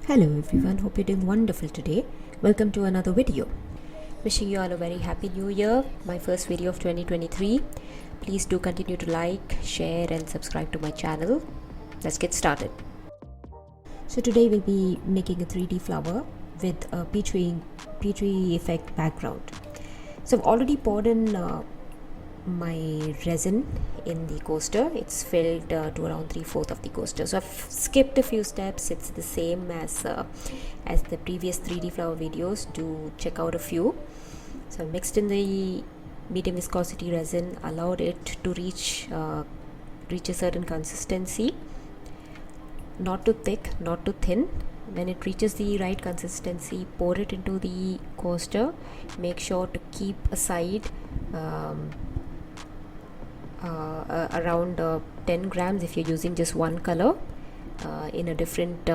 Hello everyone, hope you're doing wonderful today. Welcome to another video. Wishing you all a very happy new year, my first video of 2023. Please do continue to like, share and subscribe to my channel. Let's get started. So today we'll be making a 3D flower with a Petri effect background. So I've already poured in my resin in the coaster. It's filled to around 3/4 of the coaster, so I've skipped a few steps. It's the same as the previous 3D flower videos. Do check out a few. So I mixed in the medium viscosity resin, allowed it to reach a certain consistency, not too thick, not too thin. When it reaches the right consistency, pour it into the coaster. Make sure to keep aside around 10 grams if you're using just one color in a different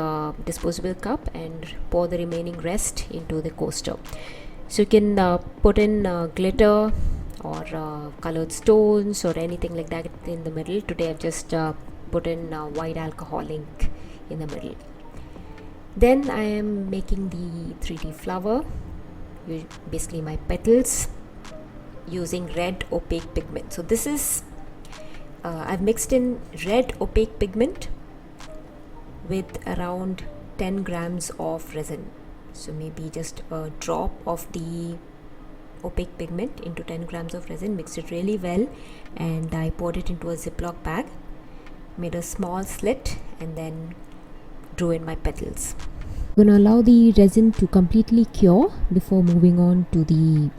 disposable cup, and pour the remaining rest into the coaster. So you can put in glitter or colored stones or anything like that in the middle. Today I've just put in white alcohol ink in the middle. Then I am making the 3D flower, basically my petals, using red opaque pigment. So this is I've mixed in red opaque pigment with around 10 grams of resin. So maybe just a drop of the opaque pigment into 10 grams of resin, mixed it really well, and I poured it into a Ziploc bag, made a small slit, and then drew in my petals. I'm going to allow the resin to completely cure before moving on to the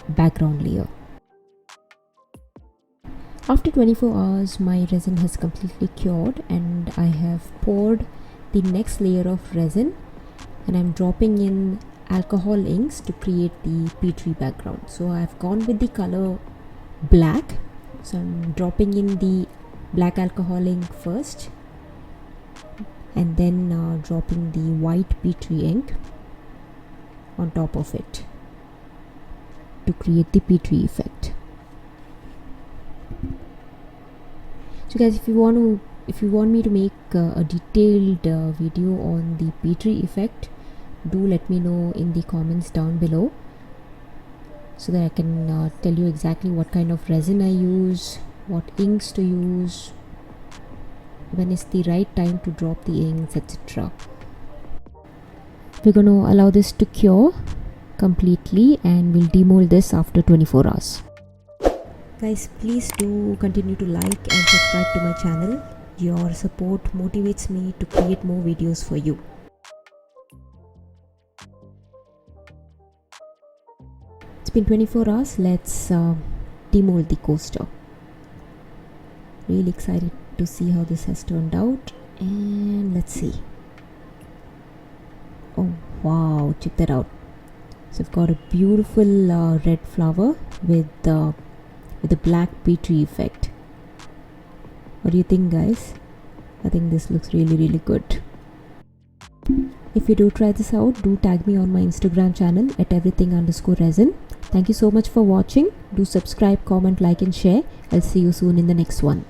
background layer. After 24 hours, my resin has completely cured, and I have poured the next layer of resin, and I'm dropping in alcohol inks to create the Petri background. So I've gone with the color black. So I'm dropping in the black alcohol ink first, and then dropping the white Petri ink on top of it to create the Petri effect. So guys, if you want me to make a detailed video on the Petri effect, do let me know in the comments down below, so that I can tell you exactly what kind of resin I use, what inks to use, when is the right time to drop the inks, etc. We're going to allow this to cure completely, and we'll demold this after 24 hours. Guys, please do continue to like and subscribe to my channel. Your support motivates me to create more videos for you. It's been 24 hours. Let's demold the coaster. Really excited to see how this has turned out, and let's see. Oh wow, check that out. So I've got a beautiful red flower with the black Petri effect. What do you think, guys? I think this looks really good. If you do try this out, do tag me on my Instagram channel at everything_resin. Thank you so much for watching. Do subscribe, comment, like and share. I'll see you soon in the next one.